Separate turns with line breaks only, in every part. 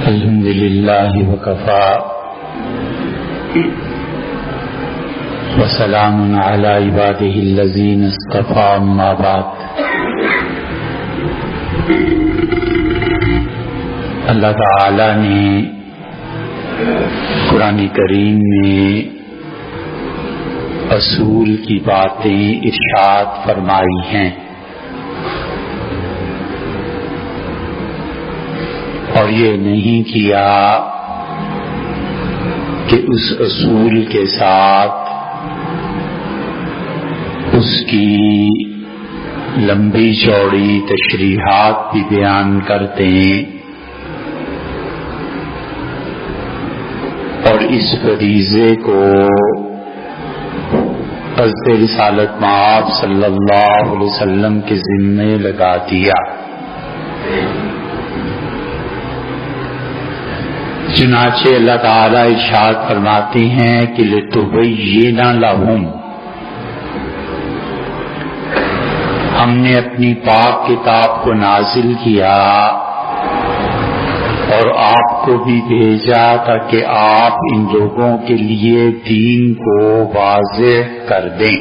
الحمد للہ وکفی وسلام علی عبادہ الذین اصطفی اما بعد۔ اللہ تعالی نے قرآن کریم میں اصول کی باتیں ارشاد فرمائی ہیں، اور یہ نہیں کیا کہ اس اصول کے ساتھ اس کی لمبی چوڑی تشریحات بھی بیان کرتے ہیں، اور اس فریضے کو حضرت رسالت مآب صلی اللہ علیہ وسلم کے ذمے لگا دیا۔ چنانچہ اللہ تعالیٰ ارشاد فرماتے ہیں کہ لِتُبَيِّنَ لَهُمْ، ہم نے اپنی پاک کتاب کو نازل کیا اور آپ کو بھی بھیجا تاکہ آپ ان لوگوں کے لیے دین کو واضح کر دیں۔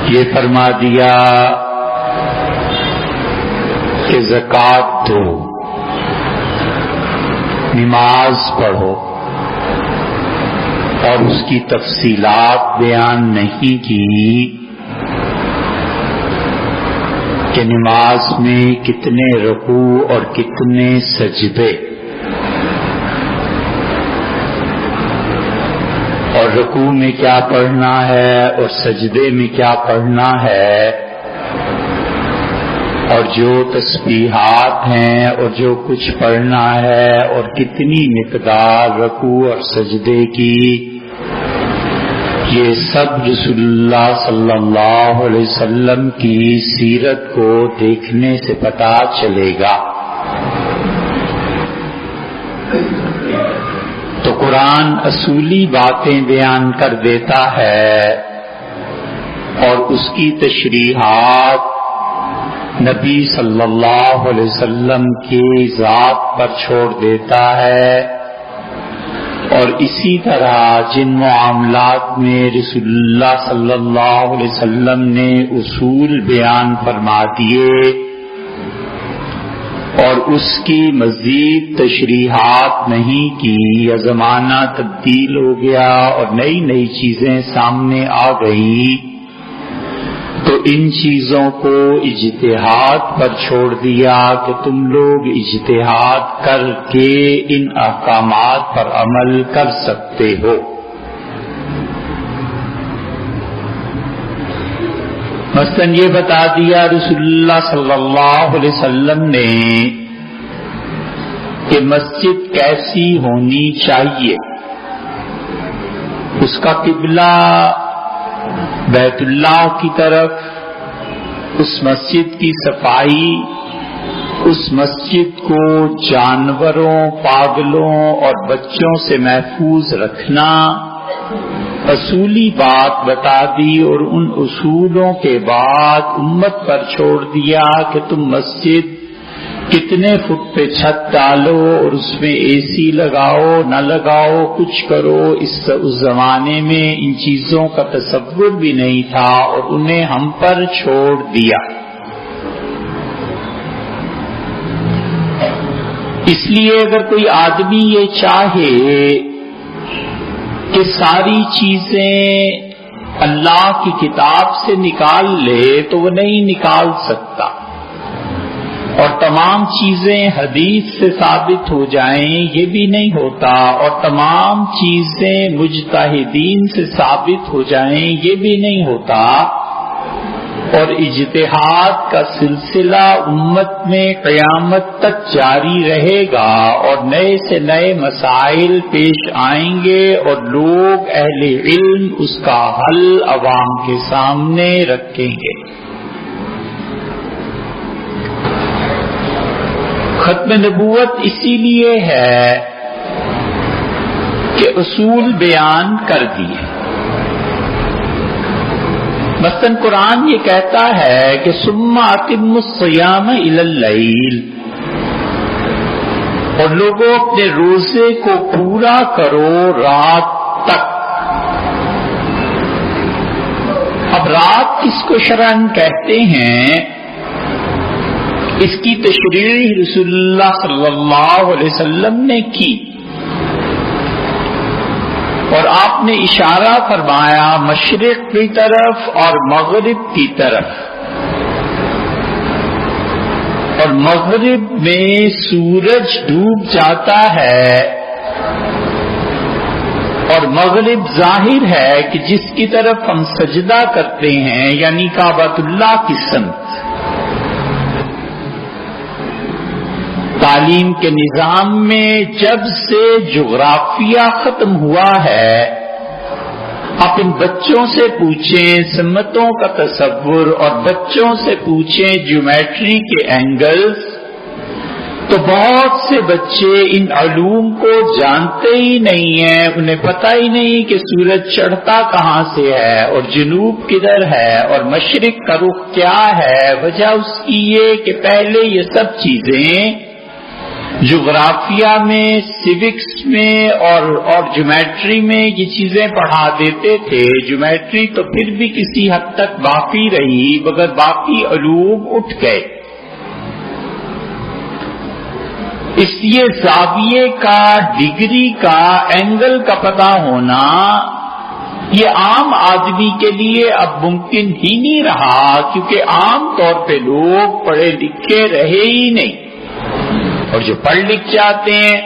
یہ فرما دیا کہ زکوٰۃ دو، نماز پڑھو، اور اس کی تفصیلات بیان نہیں کی کہ نماز میں کتنے رکوع اور کتنے سجدے، اور رکوع میں کیا پڑھنا ہے اور سجدے میں کیا پڑھنا ہے، اور جو تسبیحات ہیں اور جو کچھ پڑھنا ہے اور کتنی مقدار رکوع اور سجدے کی، یہ سب رسول اللہ صلی اللہ علیہ وسلم کی سیرت کو دیکھنے سے پتہ چلے گا۔ تو قرآن اصولی باتیں بیان کر دیتا ہے اور اس کی تشریحات نبی صلی اللہ علیہ وسلم کی ذات پر چھوڑ دیتا ہے، اور اسی طرح جن معاملات میں رسول اللہ صلی اللہ علیہ وسلم نے اصول بیان فرما دیے اور اس کی مزید تشریحات نہیں کی، یا زمانہ تبدیل ہو گیا اور نئی نئی چیزیں سامنے آ گئیں، تو ان چیزوں کو اجتہاد پر چھوڑ دیا کہ تم لوگ اجتہاد کر کے ان احکامات پر عمل کر سکتے ہو۔ مثلا یہ بتا دیا رسول اللہ صلی اللہ علیہ وسلم نے کہ مسجد کیسی ہونی چاہیے، اس کا قبلہ بیت اللہ کی طرف، اس مسجد کی صفائی، اس مسجد کو جانوروں، پاگلوں اور بچوں سے محفوظ رکھنا، اصولی بات بتا دی، اور ان اصولوں کے بعد امت پر چھوڑ دیا کہ تم مسجد کتنے فٹ پہ چھت ڈالو اور اس میں اے سی لگاؤ نہ لگاؤ، کچھ کرو۔ اس زمانے میں ان چیزوں کا تصور بھی نہیں تھا اور انہیں ہم پر چھوڑ دیا۔ اس لیے اگر کوئی آدمی یہ چاہے کہ ساری چیزیں اللہ کی کتاب سے نکال لے تو وہ نہیں نکال سکتا، اور تمام چیزیں حدیث سے ثابت ہو جائیں یہ بھی نہیں ہوتا، اور تمام چیزیں مجتہدین سے ثابت ہو جائیں یہ بھی نہیں ہوتا، اور اجتہاد کا سلسلہ امت میں قیامت تک جاری رہے گا، اور نئے سے نئے مسائل پیش آئیں گے اور لوگ اہل علم اس کا حل عوام کے سامنے رکھیں گے۔ ختم نبوت اسی لیے ہے کہ اصول بیان کر دیے، مثلاً قرآن یہ کہتا ہے کہ ثم اتموا الصیام الی اللیل، اور لوگوں اپنے روزے کو پورا کرو رات تک۔ اب رات کس کو شرعاً کہتے ہیں، اس کی تشریح رسول اللہ صلی اللہ علیہ وسلم نے کی، اور آپ نے اشارہ فرمایا مشرق کی طرف اور مغرب کی طرف، اور مغرب میں سورج ڈوب جاتا ہے، اور مغرب ظاہر ہے کہ جس کی طرف ہم سجدہ کرتے ہیں یعنی کعبۃ اللہ کی سمت۔ تعلیم کے نظام میں جب سے جغرافیہ ختم ہوا ہے، آپ ان بچوں سے پوچھیں سمتوں کا تصور اور بچوں سے پوچھیں جیومیٹری کے اینگلز، تو بہت سے بچے ان علوم کو جانتے ہی نہیں ہیں، انہیں پتہ ہی نہیں کہ سورج چڑھتا کہاں سے ہے اور جنوب کدھر ہے اور مشرق کا رخ کیا ہے۔ وجہ اس کی یہ کہ پہلے یہ سب چیزیں جغرافیہ میں، سیوکس میں اور جیومیٹری میں یہ چیزیں پڑھا دیتے تھے۔ جیومیٹری تو پھر بھی کسی حد تک باقی رہی مگر باقی علوم اٹھ گئے۔ اس لیے زاویے کا، ڈگری کا، اینگل کا پتہ ہونا یہ عام آدمی کے لیے اب ممکن ہی نہیں رہا، کیونکہ عام طور پہ لوگ پڑھے لکھے رہے ہی نہیں، اور جو پڑھ لکھ جاتے ہیں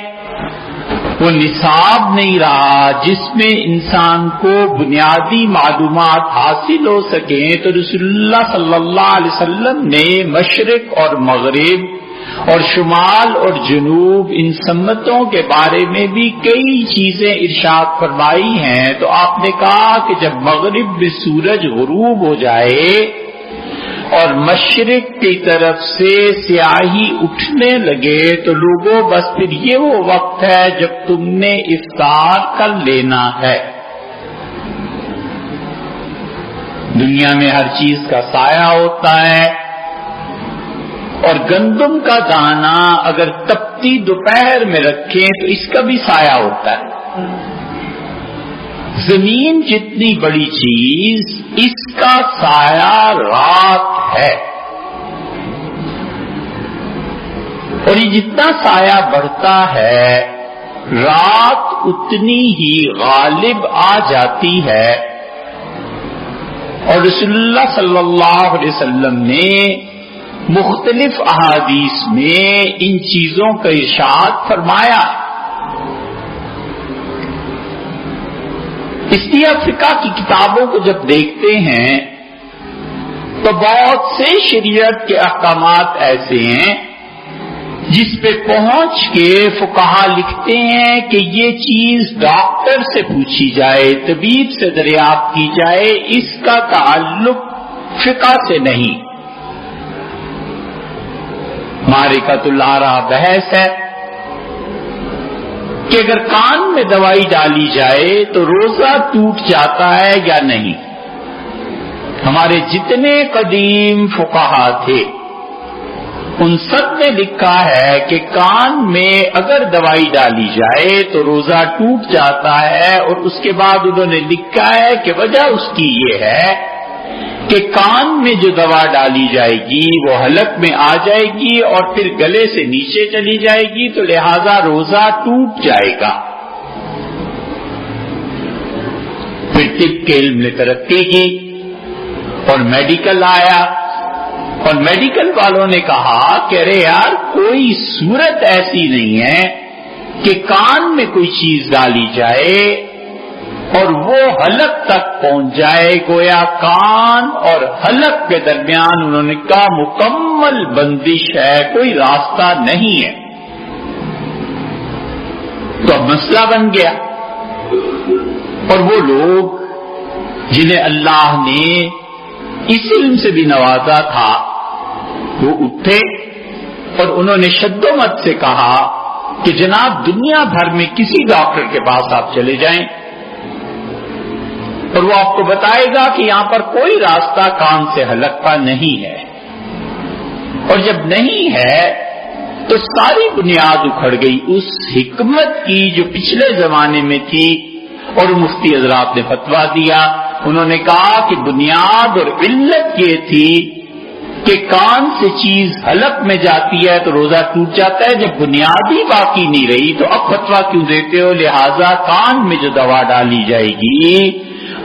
وہ نصاب نہیں رہا جس میں انسان کو بنیادی معلومات حاصل ہو سکیں۔ تو رسول اللہ صلی اللہ علیہ وسلم نے مشرق اور مغرب اور شمال اور جنوب ان سمتوں کے بارے میں بھی کئی چیزیں ارشاد فرمائی ہیں۔ تو آپ نے کہا کہ جب مغرب میں سورج غروب ہو جائے اور مشرق کی طرف سے سیاہی اٹھنے لگے تو لوگوں بس پھر یہ وہ وقت ہے جب تم نے افطار کر لینا ہے۔ دنیا میں ہر چیز کا سایہ ہوتا ہے، اور گندم کا دانہ اگر تپتی دوپہر میں رکھیں تو اس کا بھی سایہ ہوتا ہے۔ زمین جتنی بڑی چیز، اس کا سایہ رات ہے، اور یہ جتنا سایہ بڑھتا ہے رات اتنی ہی غالب آ جاتی ہے۔ اور رسول اللہ صلی اللہ علیہ وسلم نے مختلف احادیث میں ان چیزوں کا ارشاد فرمایا۔ اس لیے فقہ کی کتابوں کو جب دیکھتے ہیں تو بہت سے شریعت کے احکامات ایسے ہیں جس پہ پہنچ کے فقہا لکھتے ہیں کہ یہ چیز ڈاکٹر سے پوچھی جائے، طبیب سے دریافت کی جائے، اس کا تعلق فقہ سے نہیں۔ معرکۃ الآراء بحث ہے کہ اگر کان میں دوائی ڈالی جائے تو روزہ ٹوٹ جاتا ہے یا نہیں۔ ہمارے جتنے قدیم فقہا تھے ان سب نے لکھا ہے کہ کان میں اگر دوائی ڈالی جائے تو روزہ ٹوٹ جاتا ہے، اور اس کے بعد انہوں نے لکھا ہے کہ وجہ اس کی یہ ہے کہ کان میں جو دوا ڈالی جائے گی وہ حلق میں آ جائے گی اور پھر گلے سے نیچے چلی جائے گی، تو لہذا روزہ ٹوٹ جائے گا۔ پھر طب کے علم نے ترقی کی اور میڈیکل آیا، اور میڈیکل والوں نے کہا کہ ارے یار کوئی صورت ایسی نہیں ہے کہ کان میں کوئی چیز ڈالی جائے اور وہ حلق تک پہنچ جائے، گویا کان اور حلق کے درمیان انہوں نے کہا مکمل بندش ہے، کوئی راستہ نہیں ہے۔ تو اب مسئلہ بن گیا، اور وہ لوگ جنہیں اللہ نے اس علم سے بھی نوازا تھا وہ اٹھے اور انہوں نے شد و مت سے کہا کہ جناب دنیا بھر میں کسی ڈاکٹر کے پاس آپ چلے جائیں، اور وہ آپ کو بتائے گا کہ یہاں پر کوئی راستہ کان سے حلق کا نہیں ہے، اور جب نہیں ہے تو ساری بنیاد اکھڑ گئی اس حکمت کی جو پچھلے زمانے میں تھی، اور مفتی حضرات نے فتویٰ دیا. انہوں نے کہا کہ بنیاد اور علت یہ تھی کہ کان سے چیز حلق میں جاتی ہے تو روزہ ٹوٹ جاتا ہے، جب بنیاد ہی باقی نہیں رہی تو اب فتویٰ کیوں دیتے ہو؟ لہذا کان میں جو دوا ڈالی جائے گی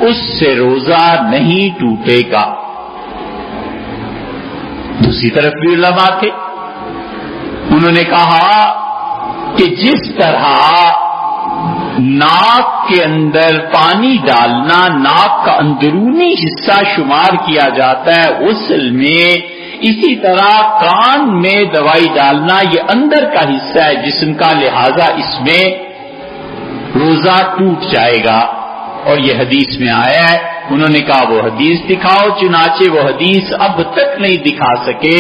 اس سے روزہ نہیں ٹوٹے گا. دوسری طرف بھی علماء تھے، انہوں نے کہا کہ جس طرح ناک کے اندر پانی ڈالنا ناک کا اندرونی حصہ شمار کیا جاتا ہے غسل میں، اسی طرح کان میں دوائی ڈالنا یہ اندر کا حصہ ہے جسم کا، لہذا اس میں روزہ ٹوٹ جائے گا. اور یہ حدیث میں آیا ہے. انہوں نے کہا وہ حدیث دکھاؤ، چنانچہ وہ حدیث اب تک نہیں دکھا سکے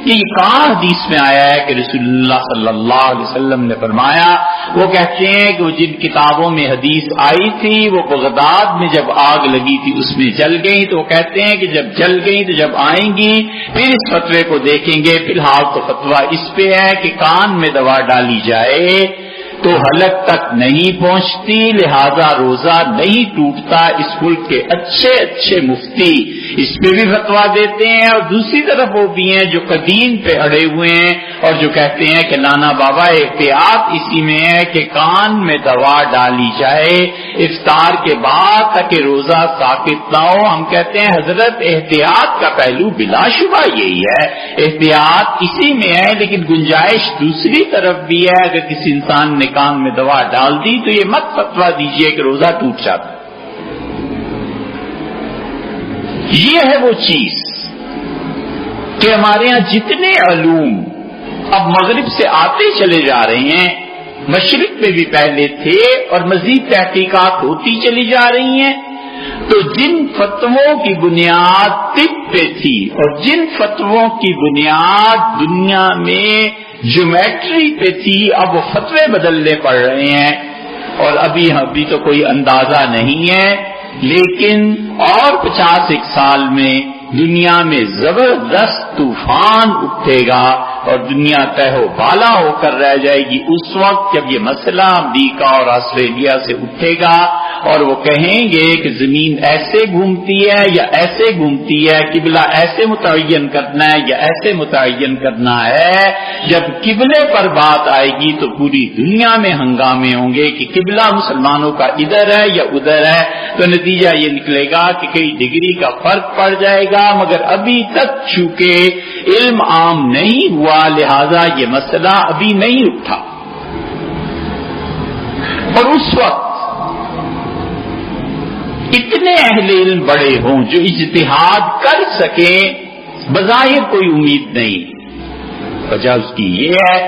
کہ یہ کہاں حدیث میں آیا ہے کہ رسول اللہ صلی اللہ علیہ وسلم نے فرمایا. وہ کہتے ہیں کہ وہ جن کتابوں میں حدیث آئی تھی وہ بغداد میں جب آگ لگی تھی اس میں جل گئی، تو وہ کہتے ہیں کہ جب جل گئی تو جب آئیں گی پھر اس فتوے کو دیکھیں گے. فی الحال تو فتویٰ اس پہ ہے کہ کان میں دوا ڈالی جائے تو حلق تک نہیں پہنچتی، لہذا روزہ نہیں ٹوٹتا. اس ملک کے اچھے اچھے مفتی اس پہ بھی فتویٰ دیتے ہیں، اور دوسری طرف وہ بھی ہیں جو قدیم پہ اڑے ہوئے ہیں اور جو کہتے ہیں کہ لانا بابا احتیاط اسی میں ہے کہ کان میں دوا ڈالی جائے افطار کے بعد تاکہ روزہ ساقط نہ ہو. ہم کہتے ہیں حضرت احتیاط کا پہلو بلا شبہ یہی ہے، احتیاط اسی میں ہے، لیکن گنجائش دوسری طرف بھی ہے. اگر کسی انسان نے کان میں دوا ڈال دی تو یہ مت فتویٰ دیجئے کہ روزہ ٹوٹ جاتا. یہ ہے وہ چیز کہ ہمارے ہاں جتنے علوم اب مغرب سے آتے چلے جا رہے ہیں، مشرق میں بھی پہلے تھے اور مزید تحقیقات ہوتی چلی جا رہی ہیں، تو جن فتووں کی بنیاد طب پہ تھی اور جن فتووں کی بنیاد دنیا میں جیومیٹری پہ تھی، اب وہ فتوے بدلنے پڑ رہے ہیں. اور ابھی تو کوئی اندازہ نہیں ہے، لیکن اور 50 سال میں دنیا میں زبردست طوفان اٹھے گا اور دنیا تہو بالا ہو کر رہ جائے گی اس وقت جب یہ مسئلہ امریکہ اور آسٹریلیا سے اٹھے گا اور وہ کہیں گے کہ زمین ایسے گھومتی ہے یا ایسے گھومتی ہے، قبلہ ایسے متعین کرنا ہے یا ایسے متعین کرنا ہے. جب قبلے پر بات آئے گی تو پوری دنیا میں ہنگامے ہوں گے کہ قبلہ مسلمانوں کا ادھر ہے یا ادھر ہے. تو نتیجہ یہ نکلے گا کہ کئی ڈگری کا فرق پڑ جائے گا، مگر ابھی تک چونکہ علم عام نہیں ہوا لہذا یہ مسئلہ ابھی نہیں اٹھا. اور اس وقت اتنے اہل علم بڑے ہوں جو اجتہاد کر سکیں بظاہر کوئی امید نہیں. وجہ اس کی یہ ہے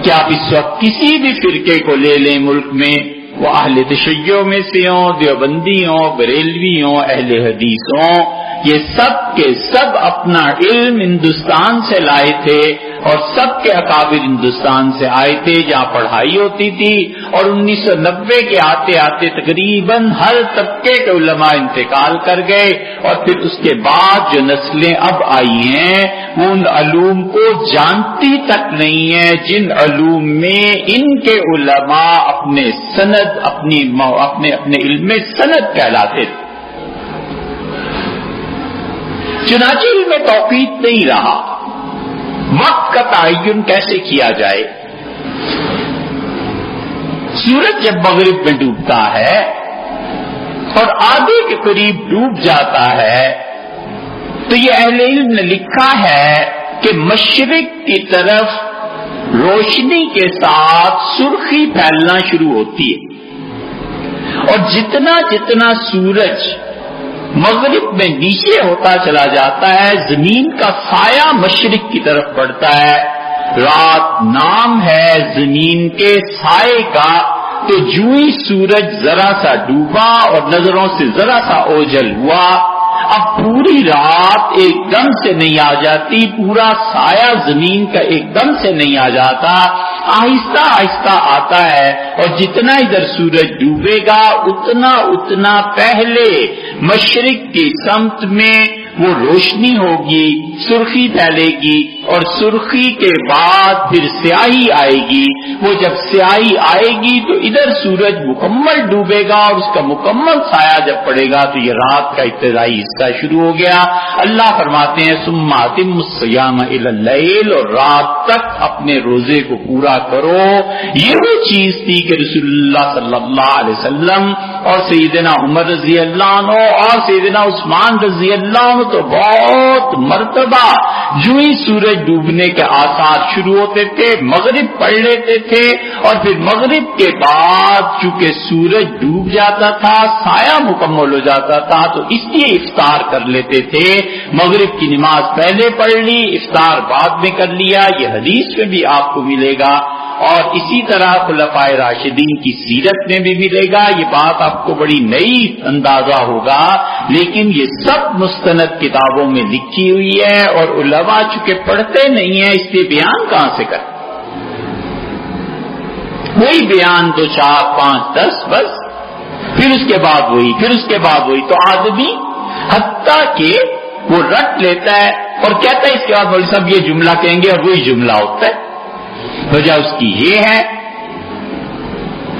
کہ آپ اس وقت کسی بھی فرقے کو لے لیں ملک میں، وہ اہل تشیع میں سے ہوں، دیوبندی ہوں، بریلوی ہوں، اہل حدیث ہوں، یہ سب کے سب اپنا علم ہندوستان سے لائے تھے اور سب کے اکابر ہندوستان سے آئے تھے جہاں پڑھائی ہوتی تھی. اور 1990 کے آتے آتے تقریباً ہر طبقے کے علماء انتقال کر گئے، اور پھر اس کے بعد جو نسلیں اب آئی ہیں وہ ان علوم کو جانتی تک نہیں ہیں جن علوم میں ان کے علماء اپنے سند اپنے علم میں سند کہلاتے تھے. چنانچہ علم توقیت نہیں رہا. وقت کا تعین کیسے کیا جائے؟ سورج جب مغرب میں ڈوبتا ہے اور آدھے کے قریب ڈوب جاتا ہے تو یہ اہل علم نے لکھا ہے کہ مشرق کی طرف روشنی کے ساتھ سرخی پھیلنا شروع ہوتی ہے، اور جتنا جتنا سورج مغرب میں نیچے ہوتا چلا جاتا ہے زمین کا سایہ مشرق کی طرف بڑھتا ہے. رات نام ہے زمین کے سائے کا، تو جو ہی سورج ذرا سا ڈوبا اور نظروں سے ذرا سا اوجھل ہوا، اب پوری رات ایک دم سے نہیں آ جاتی، پورا سایہ زمین کا ایک دم سے نہیں آ جاتا، آہستہ آہستہ آتا ہے، اور جتنا ادھر سورج ڈوبے گا اتنا پہلے مشرق کی سمت میں وہ روشنی ہوگی، سرخی پھیلے گی، اور سرخی کے بعد پھر سیاہی آئے گی۔ وہ جب سیاہی آئے گی تو ادھر سورج مکمل ڈوبے گا، اور اس کا مکمل سایہ جب پڑے گا تو یہ رات کا ابتدائی حصہ شروع ہو گیا۔ اللہ فرماتے ہیں ثم اتموا الصیام الی اللیل، اور رات تک اپنے روزے کو پورا کرو۔ یہ وہ چیز تھی کہ رسول اللہ صلی اللہ علیہ وسلم اور سیدنا عمر رضی اللہ عنہ اور سیدنا عثمان رضی اللہ عنہ تو بہت مرتبہ جو ہی سورج ڈوبنے کے آثار شروع ہوتے تھے مغرب پڑھ لیتے تھے، اور پھر مغرب کے بعد چونکہ سورج ڈوب جاتا تھا سایہ مکمل ہو جاتا تھا تو اس لیے افطار کر لیتے تھے۔ مغرب کی نماز پہلے پڑھ لی، افطار بعد میں کر لیا، یہ حدیث میں بھی آپ کو ملے گا، اور اسی طرح خلفائے راشدین کی سیرت میں بھی ملے گا۔ یہ بات آپ کو بڑی نئی اندازہ ہوگا، لیکن یہ سب مستند کتابوں میں لکھی ہوئی ہے، اور علماء چونکہ پڑھتے نہیں ہیں اس لیے بیان کہاں سے کریں؟ وہی بیان 2 4 5 10 بس، پھر اس کے بعد وہی، پھر اس کے بعد وہی، تو آدمی حتیٰ کہ وہ رٹ لیتا ہے اور کہتا ہے اس کے بعد مولوی صاحب یہ جملہ کہیں گے، اور وہی جملہ ہوتا ہے۔ وجہ اس کی یہ ہے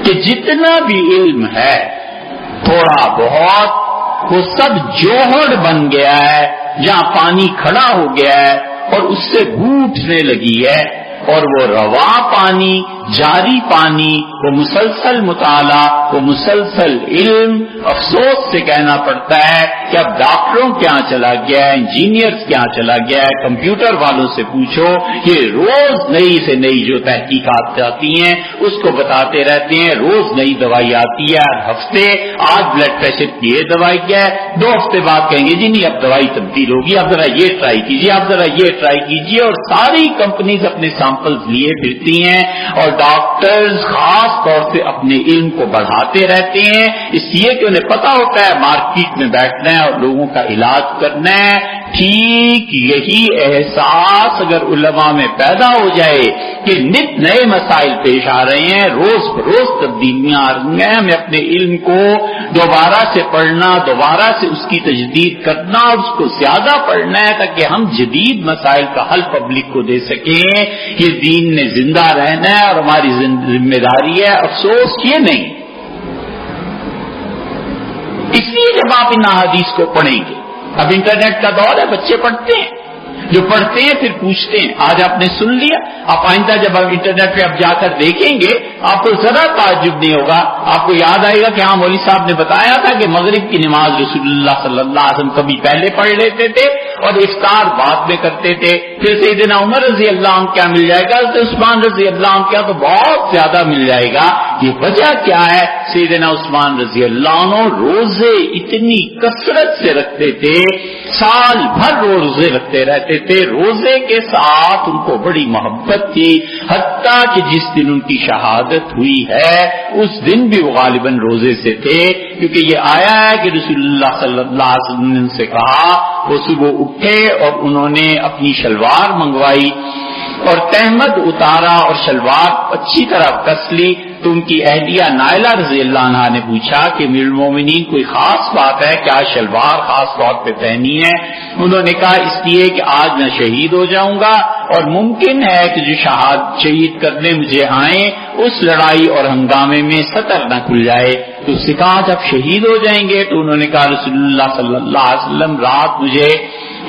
کہ جتنا بھی علم ہے تھوڑا بہت وہ سب جوہر بن گیا ہے، جہاں پانی کھڑا ہو گیا ہے اور اس سے بو اٹھنے لگی ہے، اور وہ رواں پانی، جاری پانی، وہ مسلسل مطالعہ، وہ مسلسل علم، افسوس سے کہنا پڑتا ہے کہ اب ڈاکٹروں کے یہاں چلا گیا ہے، انجینئرز کے یہاں چلا گیا ہے، کمپیوٹر والوں سے پوچھو، یہ روز نئی سے نئی جو تحقیقات آتی ہیں اس کو بتاتے رہتے ہیں، روز نئی دوائی آتی ہے، ہر ہفتے آج بلڈ پریشر کی یہ دوائی کیا ہے، 2 ہفتے بعد کہیں گے جی نہیں اب دوائی تبدیل ہوگی، اب ذرا یہ ٹرائی کیجیے، اب ذرا یہ ٹرائی کیجیے، اور ساری کمپنیز اپنے سیمپلز لیے پھرتی ہیں، اور ڈاکٹرز خاص طور سے اپنے علم کو بڑھاتے رہتے ہیں، اس لیے کہ انہیں پتا ہوتا ہے مارکیٹ میں بیٹھنا ہے اور لوگوں کا علاج کرنا ہے۔ ٹھیک یہی احساس اگر علماء میں پیدا ہو جائے کہ نت نئے مسائل پیش آ رہے ہیں، روز بروز تبدیلیاں آ رہی ہیں، ہمیں اپنے علم کو دوبارہ سے پڑھنا، دوبارہ سے اس کی تجدید کرنا، اور اس کو زیادہ پڑھنا ہے تاکہ ہم جدید مسائل کا حل پبلک کو دے سکیں۔ یہ دین نے زندہ رہنا ہے اور ہماری ذمہ داری ہے، افسوس یہ نہیں۔ اس لیے جب آپ ان احادیث کو پڑھیں گے، اب انٹرنیٹ کا دور ہے، بچے پڑھتے ہیں، جو پڑھتے ہیں پھر پوچھتے ہیں، آج آپ نے سن لیا، آپ آئندہ جب آپ انٹرنیٹ پہ اب جا کر دیکھیں گے آپ کو ذرا تعجب نہیں ہوگا، آپ کو یاد آئے گا کہ ہاں مولوی صاحب نے بتایا تھا کہ مغرب کی نماز رسول اللہ صلی اللہ علیہ وسلم کبھی پہلے پڑھ لیتے تھے اور افطار بعد میں کرتے تھے۔ پھر سیدنا عمر رضی اللہ عنہ کیا مل جائے گا، عثمان رضی اللہ عنہ کیا تو بہت زیادہ مل جائے گا۔ یہ وجہ کیا ہے؟ سیدنا عثمان رضی اللہ عنہ روزے اتنی کثرت سے رکھتے تھے، سال بھر روزے رکھتے رہتے تھے، روزے کے ساتھ ان کو بڑی محبت تھی، حتیٰ کہ جس دن ان کی شہادت ہوئی ہے اس دن بھی وہ غالباً روزے سے تھے، کیونکہ یہ آیا ہے کہ رسول اللہ صلی اللہ علیہ وسلم نے ان سے کہا، وہ صبح اٹھے اور انہوں نے اپنی شلوار منگوائی اور تہمد اتارا اور شلوار اچھی طرح کس لی، تو ان کی اہلیہ نائلہ رضی اللہ عنہا نے پوچھا کہ امیر المومنین کوئی خاص بات ہے کیا شلوار خاص طور پہ پہنی ہے؟ انہوں نے کہا اس لیے کہ آج میں شہید ہو جاؤں گا اور ممکن ہے کہ جو شہید کرنے مجھے آئیں اس لڑائی اور ہنگامے میں سطر نہ کھل جائے۔ تو اس سے کہا جب شہید ہو جائیں گے؟ تو انہوں نے کہا رسول اللہ صلی اللہ علیہ وسلم رات مجھے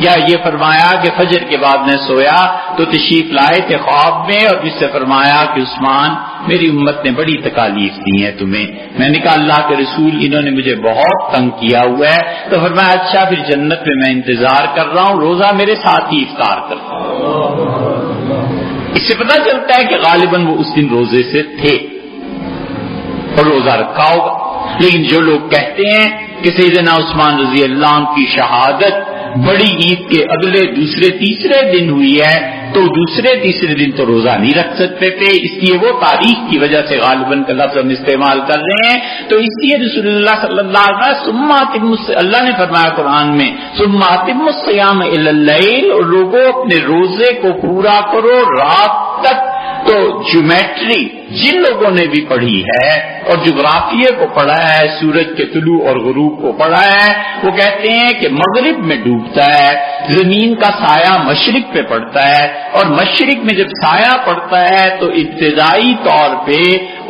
یا یہ فرمایا کہ فجر کے بعد میں سویا تو تشریف لائے تھے خواب میں اور مجھ سے فرمایا کہ عثمان میری امت نے بڑی تکالیف دی ہے تمہیں۔ میں نے کہا اللہ کے رسول انہوں نے مجھے بہت تنگ کیا ہوا ہے، تو فرمایا اچھا پھر جنت میں میں انتظار کر رہا ہوں، روزہ میرے ساتھ ہی افطار کرتا ہوں۔ اس سے پتہ چلتا ہے کہ غالباً وہ اس دن روزے سے تھے اور روزہ رکھا ہوگا۔ لیکن جو لوگ کہتے ہیں کہ سیدنا عثمان رضی اللہ عنہ کی شہادت بڑی عید کے اگلے دوسرے تیسرے دن ہوئی ہے تو دوسرے تیسرے دن تو روزہ نہیں رکھ سکتے تھے، اس لیے وہ تاریخ کی وجہ سے غالباً کا لفظ ہم استعمال کر رہے ہیں۔ تو اس لیے رسول اللہ صلی اللہ علیہ وسلم اللہ نے فرمایا قرآن میں ثم اتموا الصیام الی اللیل، اور لوگوں اپنے روزے کو پورا کرو رات تک۔ تو جیومیٹری جن لوگوں نے بھی پڑھی ہے اور جغرافیے کو پڑھا ہے، سورج کے طلوع اور غروب کو پڑھا ہے، وہ کہتے ہیں کہ مغرب میں ڈوبتا ہے، زمین کا سایہ مشرق پہ پڑتا ہے، اور مشرق میں جب سایہ پڑتا ہے تو ابتدائی طور پہ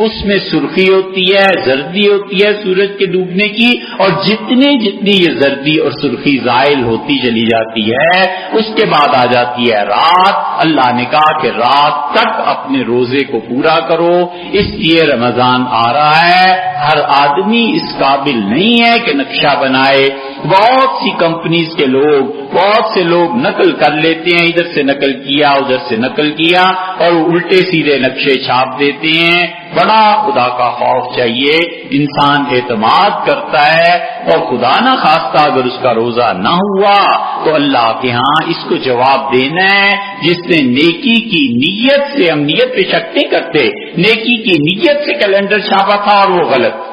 اس میں سرخی ہوتی ہے، زردی ہوتی ہے سورج کے ڈوبنے کی، اور جتنی یہ زردی اور سرخی زائل ہوتی چلی جاتی ہے اس کے بعد آ جاتی ہے رات۔ اللہ نے کہا کہ رات تک اپنے روزے کو پورا کرو، اس لیے رمضان آ رہا ہے۔ ہر آدمی اس قابل نہیں ہے کہ نقشہ بنائے۔ بہت سی کمپنیز کے لوگ، بہت سے لوگ نقل کر لیتے ہیں، ادھر سے نقل کیا ادھر سے نقل کیا، اور الٹے سیدھے نقشے چھاپ دیتے ہیں۔ بڑا خدا کا خوف چاہیے، انسان اعتماد کرتا ہے اور خدا نہ خواستہ اگر اس کا روزہ نہ ہوا تو اللہ کے ہاں اس کو جواب دینا ہے۔ جس نے نیکی کی نیت سے، ہم نیت پہ شک نہیں کرتے، نیکی کی نیت سے کیلنڈر چھاپا تھا اور وہ غلط،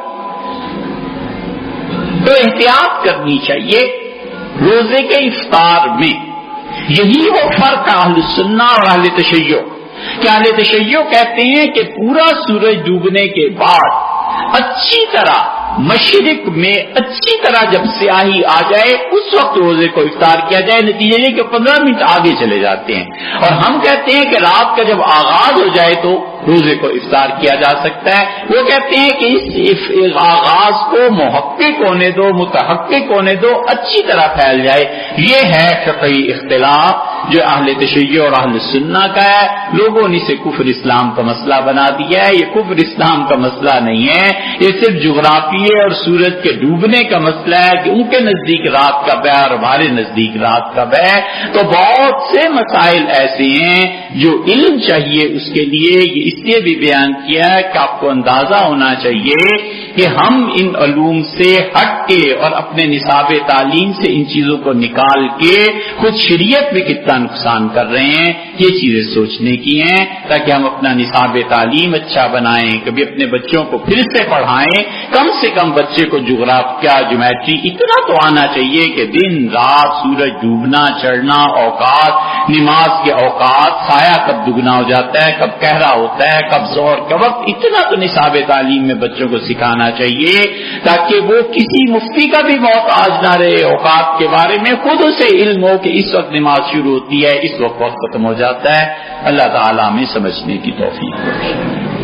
تو احتیاط کرنی چاہیے روزے کے افطار میں۔ یہی وہ فرق اہل سنہ اور اہل تشیع کہ اہل تشیع کہتے ہیں کہ پورا سورج ڈوبنے کے بعد اچھی طرح مشرق میں اچھی طرح جب سیاہی آ جائے اس وقت روزے کو افطار کیا جائے، نتیجہ یہ کہ 15 منٹ آگے چلے جاتے ہیں، اور ہم کہتے ہیں کہ رات کا جب آغاز ہو جائے تو روزے کو افطار کیا جا سکتا ہے۔ وہ کہتے ہیں کہ اس آغاز کو محقق ہونے دو، متحقق ہونے دو، اچھی طرح پھیل جائے۔ یہ ہے فقہی اختلاف جو اہل تشیع اور اہل سنہ کا ہے۔ لوگوں نے اسے کفر اسلام کا مسئلہ بنا دیا ہے۔ یہ کفر اسلام کا مسئلہ نہیں ہے، یہ صرف جغرافیے اور سورج کے ڈوبنے کا مسئلہ ہے کہ ان کے نزدیک رات کب ہے اور ہمارے نزدیک رات کب ہے۔ تو بہت سے مسائل ایسے ہیں جو علم چاہیے اس کے لیے، یہ اس لیے بھی بیان کیا ہے کہ آپ کو اندازہ ہونا چاہیے کہ ہم ان علوم سے ہٹ کے اور اپنے نصاب تعلیم سے ان چیزوں کو نکال کے خود شریعت میں کتنا نقصان کر رہے ہیں، یہ چیزیں سوچنے کی ہیں تاکہ ہم اپنا نصاب تعلیم اچھا بنائیں، کبھی اپنے بچوں کو پھر سے پڑھائیں۔ کم سے کم بچے کو جغرافیہ، جیومیٹری اتنا تو آنا چاہیے کہ دن رات، سورج ڈوبنا چڑھنا، اوقات، نماز کے اوقات، سایہ کب دگنا ہو جاتا ہے، کب گہرا ہوتا ہے، کب ظہر کا وقت، اتنا تو نصاب تعلیم میں بچوں کو سکھانا چاہیے تاکہ وہ کسی مفتی کا بھی محتاج نہ رہے اوقات کے بارے میں، خود اسے علم ہو کہ اس وقت نماز شروع ہوتی ہے، اس وقت ختم ہو جاتا ہے۔ اللہ تعالیٰ ہمیں سمجھنے کی توفیق بخشے۔